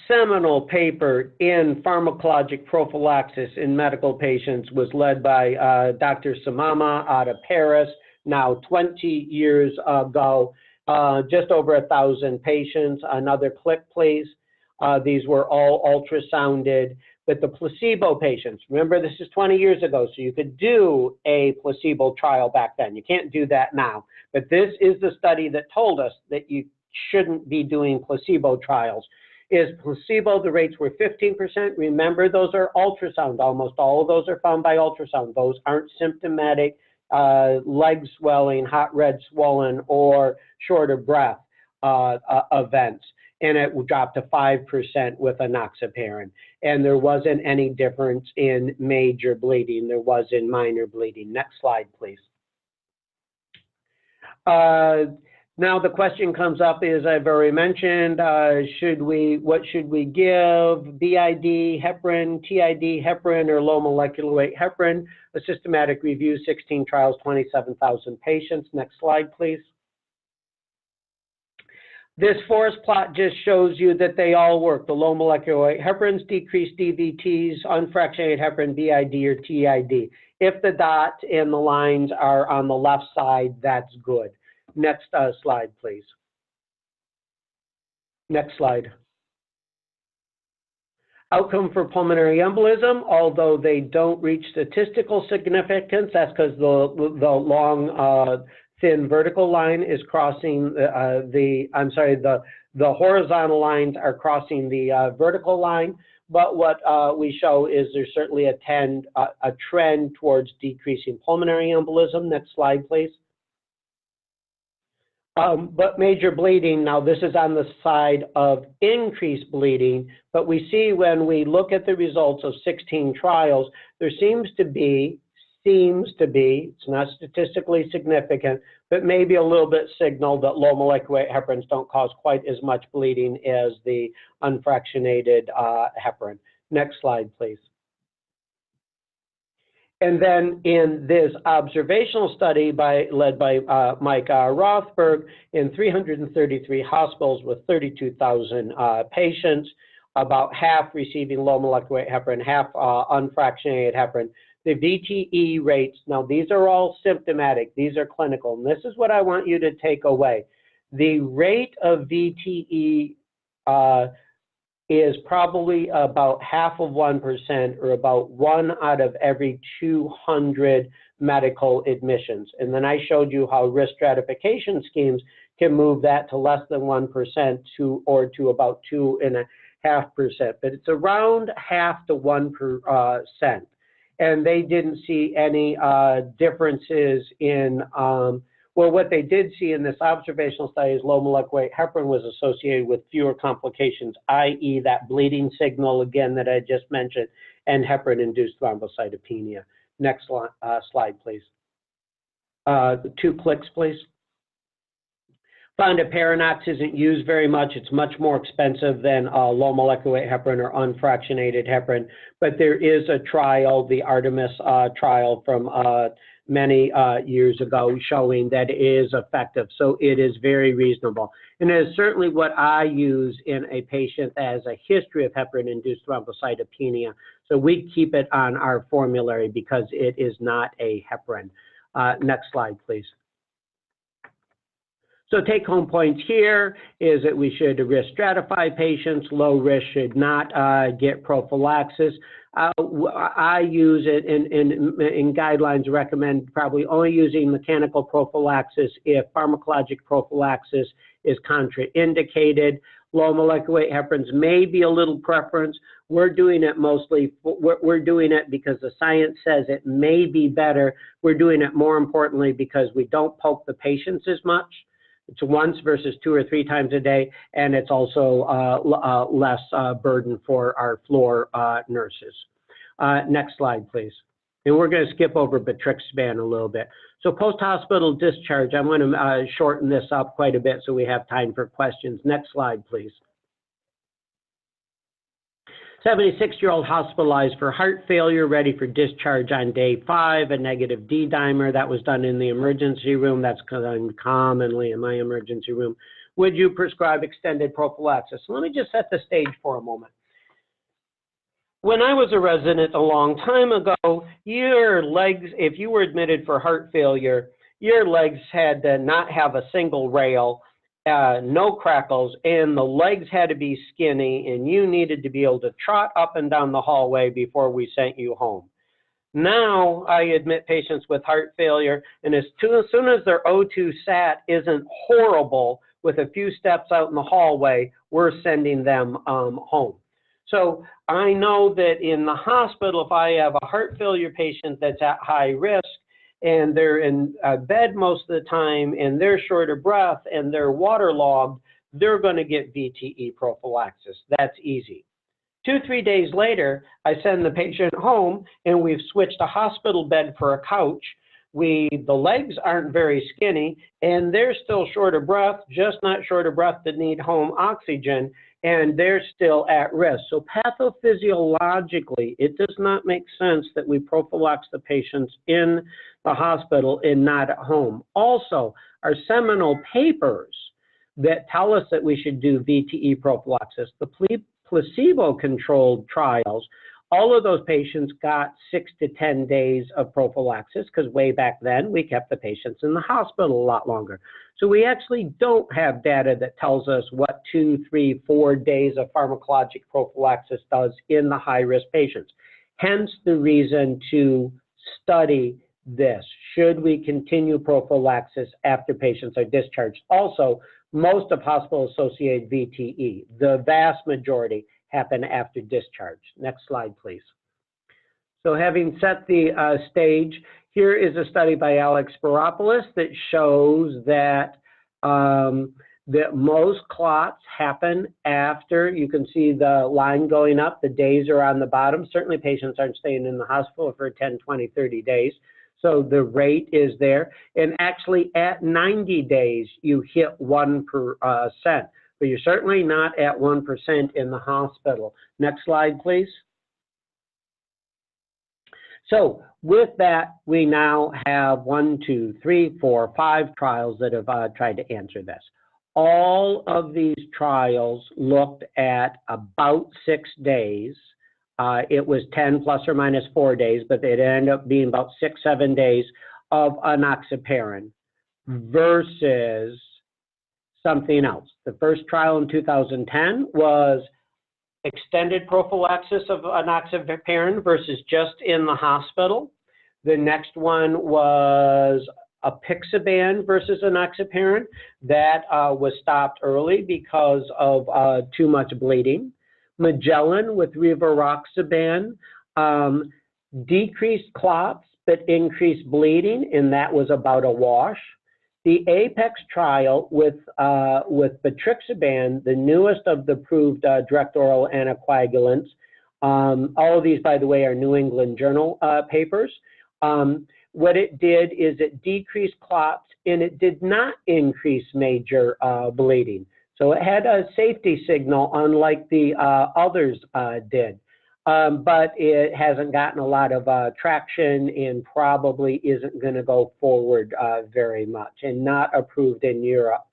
seminal paper in pharmacologic prophylaxis in medical patients was led by Dr. Samama out of Paris, now 20 years ago, just over 1,000 patients. Another click, please. These were all ultrasounded, but the placebo patients, remember this is 20 years ago, so you could do a placebo trial back then. You can't do that now, but this is the study that told us that you shouldn't be doing placebo trials. Is placebo, the rates were 15%. Remember, those are ultrasound. Almost all of those are found by ultrasound. Those aren't symptomatic leg swelling, hot red swollen, or short of breath events. and it dropped to 5% with enoxaparin. And there wasn't any difference in major bleeding. There was in minor bleeding. Next slide, please. Now the question comes up, as I've already mentioned, what should we give? BID, heparin, TID, heparin, or low molecular weight heparin? A systematic review, 16 trials, 27,000 patients. Next slide, please. This forest plot just shows you that they all work. The low molecular weight heparins decrease DVTs, unfractionated heparin, BID, or TID. If the dot and the lines are on the left side, that's good. Next slide, please. Next slide. Outcome for pulmonary embolism, although they don't reach statistical significance, that's because the long, thin vertical line is crossing the horizontal lines are crossing the vertical line. But what we show is there's certainly a trend towards decreasing pulmonary embolism. Next slide, please. But major bleeding, now this is on the side of increased bleeding, but we see when we look at the results of 16 trials, there seems to be, it's not statistically significant, but maybe a little bit signal that low molecular weight heparins don't cause quite as much bleeding as the unfractionated heparin. Next slide, please. And then in this observational study led by Mike Rothberg in 333 hospitals with 32,000 patients, about half receiving low molecular weight heparin, half unfractionated heparin. The VTE rates, now these are all symptomatic, these are clinical, and this is what I want you to take away. The rate of VTE is probably about 0.5%, or about 1 out of every 200 medical admissions. And then I showed you how risk stratification schemes can move that to less than 1% or to about 2.5%. But it's around 0.5 to 1%. And they didn't see any differences in well, what they did see in this observational study is low molecular weight heparin was associated with fewer complications, i.e. that bleeding signal, again, that I just mentioned, and heparin-induced thrombocytopenia. Next slide, please. 2 clicks, please. Fondaparinux isn't used very much. It's much more expensive than low molecular weight heparin or unfractionated heparin, but there is a trial, the Artemis trial from many years ago, showing that it is effective. So it is very reasonable. And it is certainly what I use in a patient that has a history of heparin-induced thrombocytopenia. So we keep it on our formulary because it is not a heparin. Next slide, please. So take-home points here is that we should risk stratify patients. Low risk should not get prophylaxis. I use it in guidelines recommend probably only using mechanical prophylaxis if pharmacologic prophylaxis is contraindicated. Low molecular weight heparins may be a little preference. We're doing it mostly, we're doing it because the science says it may be better. We're doing it more importantly because we don't poke the patients as much. It's once versus 2 or 3 times a day, and it's also less burden for our floor nurses. Next slide, please. And we're going to skip over Betrixaban a little bit. So post-hospital discharge, I'm going to shorten this up quite a bit so we have time for questions. Next slide, please. 76-year-old hospitalized for heart failure, ready for discharge on day 5, a negative D-dimer. That was done in the emergency room. That's done commonly in my emergency room. Would you prescribe extended prophylaxis? So let me just set the stage for a moment. When I was a resident a long time ago, your legs, if you were admitted for heart failure, your legs had to not have a single rail, no crackles, and the legs had to be skinny, and you needed to be able to trot up and down the hallway before we sent you home. Now I admit patients with heart failure, and as soon as their O2 sat isn't horrible with a few steps out in the hallway, we're sending them home. So I know that in the hospital, if I have a heart failure patient that's at high risk, and they're in bed most of the time, and they're short of breath, and they're waterlogged, they're going to get VTE prophylaxis. That's easy. 2-3 days later, I send the patient home, and we've switched a hospital bed for a couch. The legs aren't very skinny, and they're still short of breath, just not short of breath to need home oxygen, and they're still at risk. So pathophysiologically, it does not make sense that we prophylax the patients in the hospital and not at home. Also, our seminal papers that tell us that we should do VTE prophylaxis, the placebo-controlled trials, all of those patients got 6 to 10 days of prophylaxis, because way back then we kept the patients in the hospital a lot longer. So we actually don't have data that tells us what 2, 3, 4 days of pharmacologic prophylaxis does in the high-risk patients. Hence the reason to study this. Should we continue prophylaxis after patients are discharged? Also, most of hospital-associated VTE, the vast majority, happen after discharge. Next slide, please. So having set the stage, here is a study by Alex Spiropoulos that shows that that most clots happen after. You can see the line going up, the days are on the bottom. Certainly patients aren't staying in the hospital for 10, 20, 30 days. So the rate is there. And actually at 90 days, you hit 1%. But you're certainly not at 1% in the hospital. Next slide, please. So with that, we now have 1, 2, 3, 4, 5 trials that have tried to answer this. All of these trials looked at about 6 days. It was 10 plus or minus 4 days, but it ended up being about 6, 7 days of enoxaparin versus something else. The first trial in 2010 was extended prophylaxis of enoxaparin versus just in the hospital. The next one was apixaban versus enoxaparin. That was stopped early because of too much bleeding. Magellan with rivaroxaban decreased clots but increased bleeding, and that was about a wash. The APEX trial with betrixaban, the newest of the approved direct oral anticoagulants, all of these, by the way, are New England Journal papers. What it did is it decreased clots, and it did not increase major bleeding. So it had a safety signal, unlike the others did. But it hasn't gotten a lot of traction and probably isn't going to go forward very much, and not approved in Europe.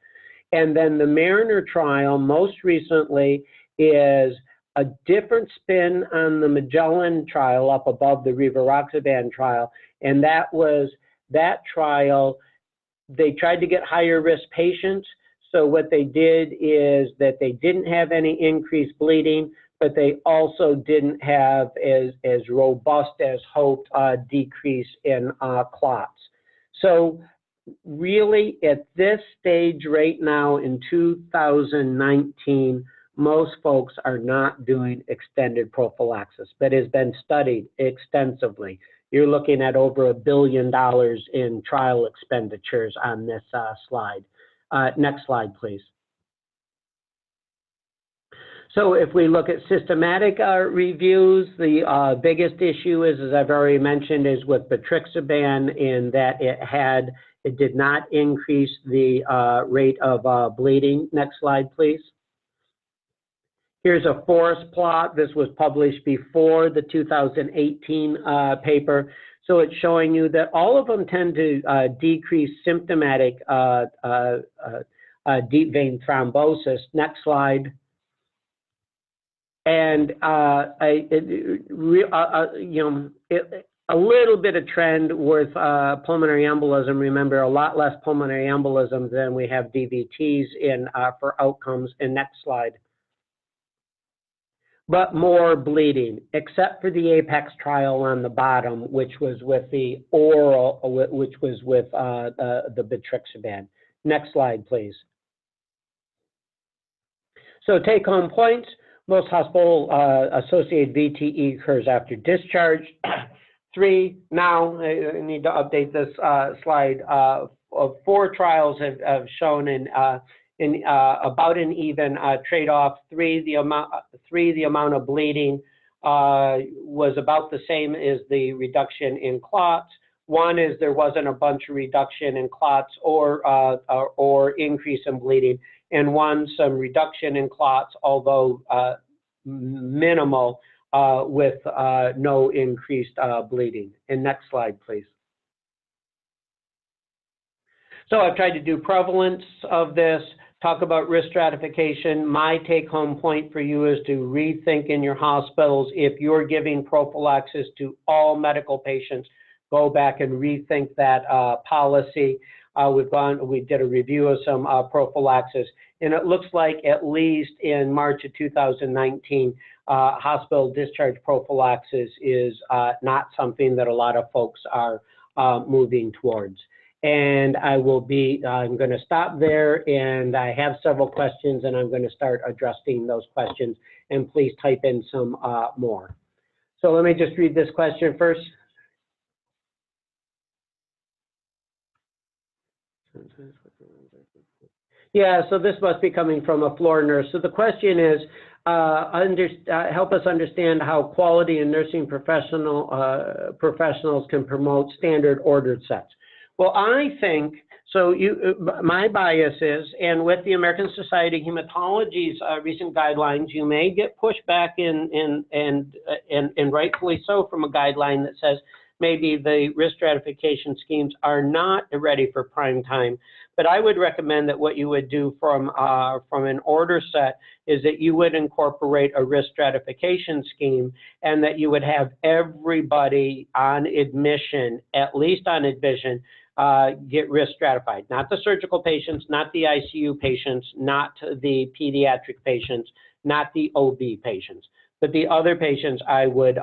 And then the Mariner trial, most recently, is a different spin on the Magellan trial up above the rivaroxaban trial. And that trial, they tried to get higher risk patients. So what they did is that they didn't have any increased bleeding, but they also didn't have as robust as hoped decrease in clots. So really at this stage right now in 2019, most folks are not doing extended prophylaxis, but has been studied extensively. You're looking at over $1 billion in trial expenditures on this slide. Next slide, please. So if we look at systematic reviews, the biggest issue is, as I've already mentioned, is with betrixaban, in that it did not increase the rate of bleeding. Next slide, please. Here's a forest plot. This was published before the 2018 paper. So it's showing you that all of them tend to decrease symptomatic deep vein thrombosis. Next slide. And a little bit of trend with pulmonary embolism. Remember, a lot less pulmonary embolism than we have DVTs in for outcomes. And next slide. But more bleeding, except for the APEX trial on the bottom, which was with the oral, which was with the betrixaban. Next slide, please. So take-home points. Most hospital-associated VTE occurs after discharge. 3, now I need to update this slide. 4 trials have shown in in about an even trade-off. Three, the amount of bleeding was about the same as the reduction in clots. One is there wasn't a bunch of reduction in clots or increase in bleeding, and one, some reduction in clots, although minimal, with no increased bleeding. And next slide, please. So I've tried to do prevalence of this, talk about risk stratification. My take-home point for you is to rethink in your hospitals. If you're giving prophylaxis to all medical patients, go back and rethink that policy. We did a review of some prophylaxis, and it looks like at least in March of 2019, hospital discharge prophylaxis is not something that a lot of folks are moving towards. And I'm going to stop there, and I have several questions, and I'm going to start addressing those questions, and please type in some more. So let me just read this question first. Yeah, so this must be coming from a floor nurse. So the question is, help us understand how quality and nursing professionals can promote standard ordered sets. Well, I think, so my bias is, and with the American Society of Hematology's recent guidelines, you may get pushback and rightfully so from a guideline that says maybe the risk stratification schemes are not ready for prime time. But I would recommend that what you would do from an order set is that you would incorporate a risk stratification scheme, and that you would have everybody on admission, at least on admission, get risk stratified. Not the surgical patients, not the ICU patients, not the pediatric patients, not the OB patients. But the other patients I would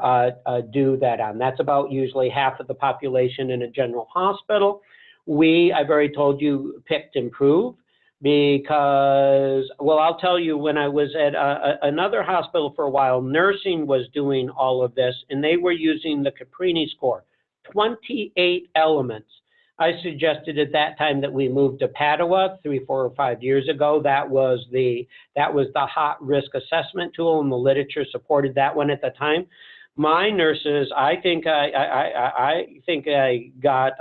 do that on. That's about usually half of the population in a general hospital. I've already told you, picked improve, because, well, I'll tell you, when I was at another hospital for a while, nursing was doing all of this, and they were using the Caprini score, 28 elements. I suggested at that time that we moved to Padua 3, 4, or 5 years ago. That was the hot risk assessment tool, and the literature supported that one at the time. My nurses, I think I got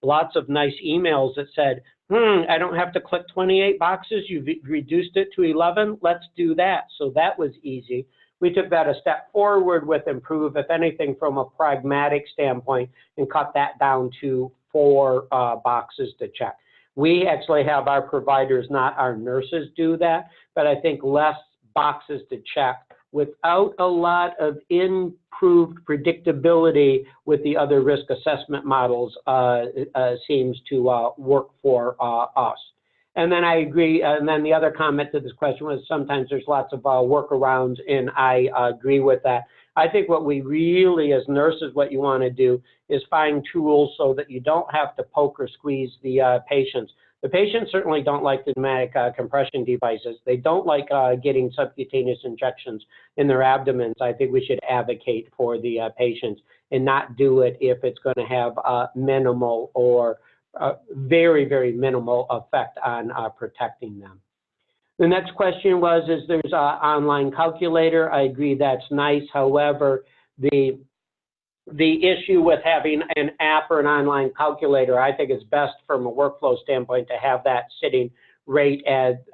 lots of nice emails that said, I don't have to click 28 boxes. You've reduced it to 11. Let's do that. So that was easy. We took that a step forward with improve, if anything, from a pragmatic standpoint, and cut that down to 4 boxes to check. We actually have our providers, not our nurses, do that, but I think less boxes to check without a lot of improved predictability with the other risk assessment models seems to work for us. And then I agree, and then the other comment to this question was sometimes there's lots of workarounds, and I agree with that. I think what we really, as nurses, what you want to do is find tools so that you don't have to poke or squeeze the patients. The patients certainly don't like the pneumatic compression devices. They don't like getting subcutaneous injections in their abdomens. I think we should advocate for the patients and not do it if it's going to have minimal or very, very minimal effect on protecting them. The next question was, there's an online calculator. I agree that's nice. However, the issue with having an app or an online calculator, I think it's best from a workflow standpoint to have that sitting right at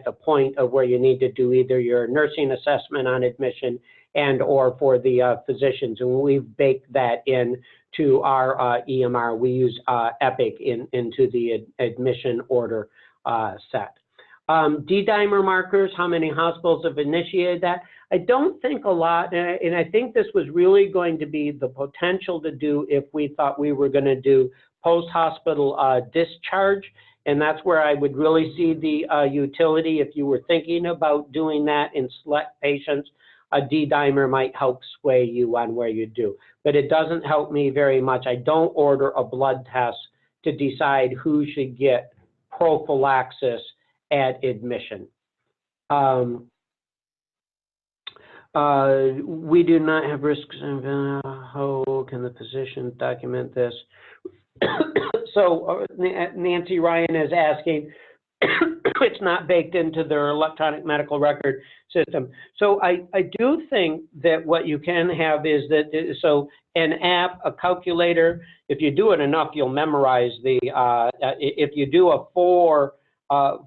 the point of where you need to do either your nursing assessment on admission and or for the physicians. And we've baked that in to our EMR. We use Epic into the admission order set. D-dimer markers, how many hospitals have initiated that? I don't think a lot, and I think this was really going to be the potential to do if we thought we were going to do post-hospital discharge, and that's where I would really see the utility. If you were thinking about doing that in select patients, a D-dimer might help sway you on where you do, but it doesn't help me very much. I don't order a blood test to decide who should get prophylaxis at admission. We do not have risks. How can the physician document this? So Nancy Ryan is asking, It's not baked into their electronic medical record system. So I do think that what you can have is that, so an app, a calculator, if you do it enough, you'll memorize the, if you do a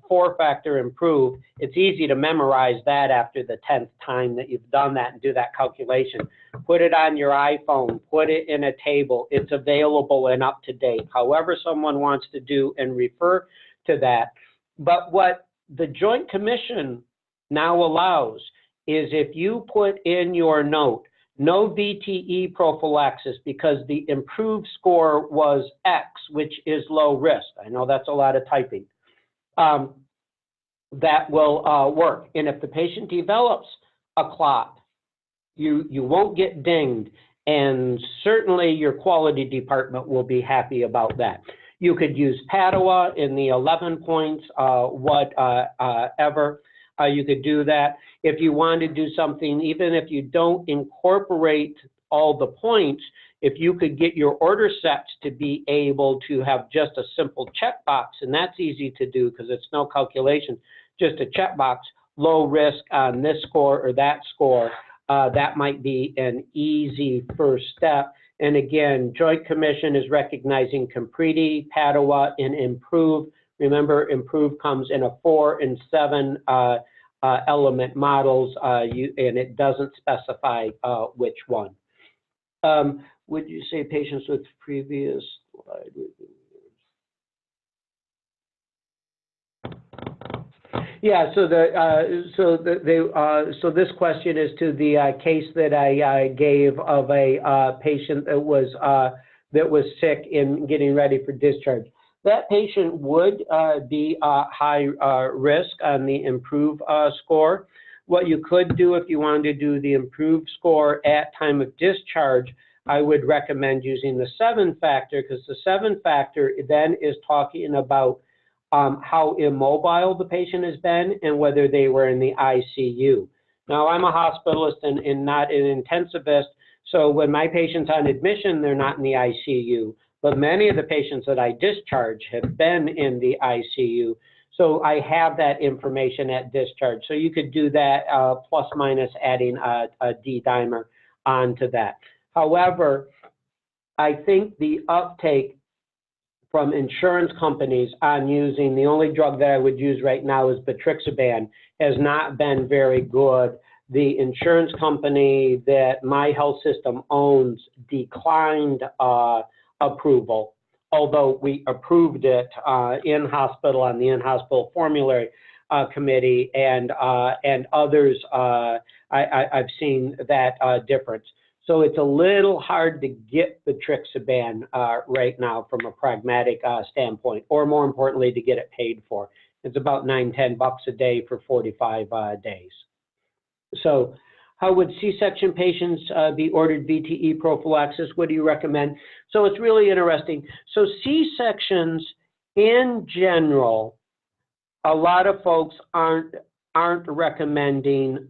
four-factor improve, it's easy to memorize that after the 10th time that you've done that and do that calculation. Put it on your iPhone, put it in a table. It's available and up to date, however someone wants to do and refer to that. But what the Joint Commission now allows is if you put in your note, no VTE prophylaxis because the improved score was X, which is low risk. I know that's a lot of typing. That will work. And if the patient develops a clot, you won't get dinged, and certainly your quality department will be happy about that. You could use Padua in the 11 points, whatever. You could do that. If you want to do something, even if you don't incorporate all the points, if you could get your order sets to be able to have just a simple checkbox, and that's easy to do because it's no calculation, just a checkbox, low risk on this score or that score, that might be an easy first step. And again, Joint Commission is recognizing Compriti, Padua, and Improve. Remember, Improve comes in a 4 and 7 element models, and it doesn't specify which one. Would you say patients with previous slide? Yeah, so so this question is to the case that I gave of a patient that was sick and getting ready for discharge. That patient would be high risk on the IMPROVE score. What you could do if you wanted to do the IMPROVE score at time of discharge, I would recommend using the 7-factor, because the 7-factor then is talking about how immobile the patient has been and whether they were in the ICU. Now, I'm a hospitalist and not an intensivist, so when my patient's on admission, they're not in the ICU. But many of the patients that I discharge have been in the ICU, so I have that information at discharge. So you could do that plus minus adding a D-dimer onto that. However, I think the uptake from insurance companies on using, the only drug that I would use right now is Betrixaban, has not been very good. The insurance company that my health system owns declined approval, although we approved it in hospital on the in-hospital formulary committee, and others, I've seen that difference. So it's a little hard to get Betrixaban right now from a pragmatic standpoint, or more importantly, to get it paid for. It's about $9–10 a day for 45 days. So how would C-section patients be ordered VTE prophylaxis? What do you recommend? So it's really interesting. So C-sections in general, a lot of folks aren't recommending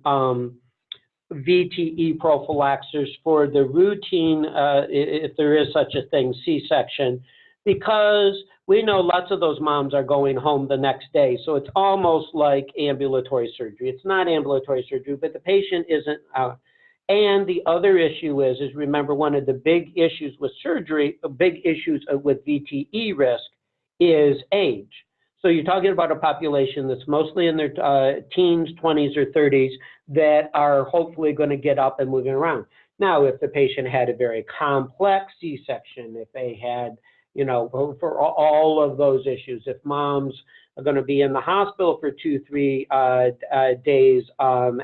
VTE prophylaxis for the routine, if there is such a thing, C-section, because we know lots of those moms are going home the next day. So it's almost like ambulatory surgery. It's not ambulatory surgery, but the patient isn't. And the other issue is remember, one of the big issues with surgery, big issues with VTE risk is age. So you're talking about a population that's mostly in their teens, 20s, or 30s that are hopefully going to get up and moving around. Now, if the patient had a very complex C-section, if they had, you know, for all of those issues, if moms are going to be in the hospital for 2–3 days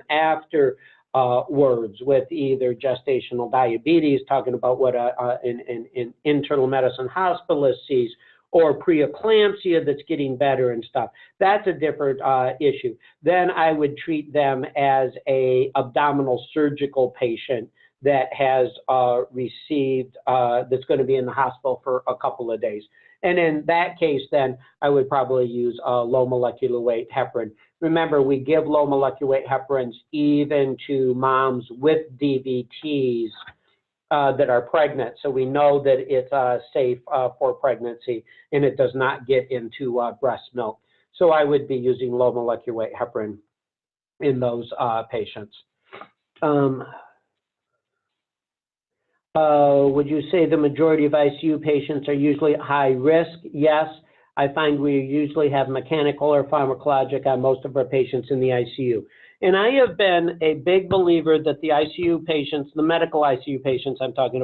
afterwards with either gestational diabetes, talking about what an internal medicine hospitalist sees, or preeclampsia that's getting better and stuff. That's a different issue. Then I would treat them as a abdominal surgical patient that has received, that's going to be in the hospital for a couple of days. And in that case, then I would probably use low molecular weight heparin. Remember, we give low molecular weight heparins even to moms with DVTs that are pregnant, so we know that it's safe for pregnancy and it does not get into breast milk. So I would be using low molecular weight heparin in those patients. Would you say the majority of ICU patients are usually at high risk? Yes. I find we usually have mechanical or pharmacologic on most of our patients in the ICU. And I have been a big believer that the ICU patients, the medical ICU patients I'm talking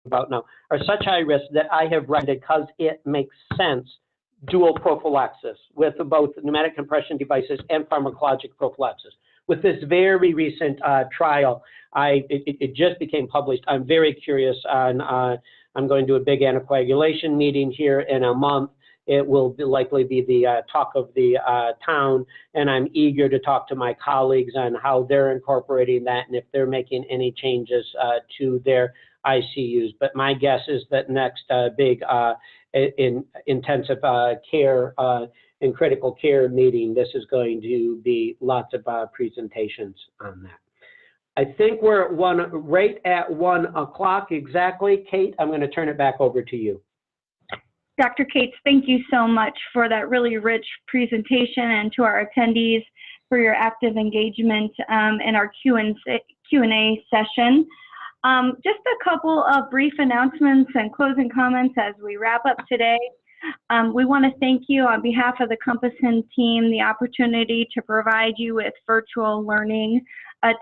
about now, are such high risk that I have recommended, because it makes sense, dual prophylaxis with both pneumatic compression devices and pharmacologic prophylaxis. With this very recent trial, it just became published. I'm very curious on, I'm going to a big anticoagulation meeting here in a month. It will likely be the talk of the town, and I'm eager to talk to my colleagues on how they're incorporating that and if they're making any changes to their ICUs. But my guess is that next big intensive care and critical care meeting, this is going to be lots of presentations on that. I think we're at right at 1 o'clock exactly. Kate, I'm going to turn it back over to you. Dr. Kaatz, thank you so much for that really rich presentation, and to our attendees for your active engagement in our Q&A session. Just a couple of brief announcements and closing comments as we wrap up today. We want to thank you on behalf of the Compass HIIN team the opportunity to provide you with virtual learning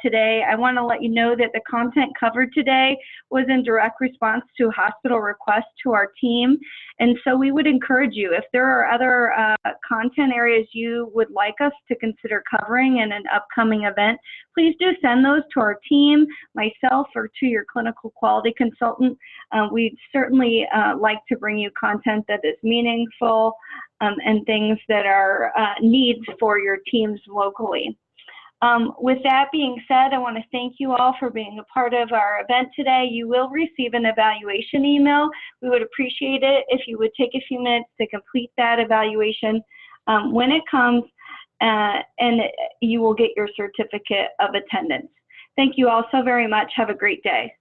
today. I want to let you know that the content covered today was in direct response to hospital requests to our team. And so we would encourage you, if there are other content areas you would like us to consider covering in an upcoming event, please do send those to our team, myself, or to your clinical quality consultant. We'd certainly like to bring you content that is meaningful and things that are needs for your teams locally. With that being said, I want to thank you all for being a part of our event today. You will receive an evaluation email. We would appreciate it if you would take a few minutes to complete that evaluation when it comes, and you will get your certificate of attendance. Thank you all so very much. Have a great day.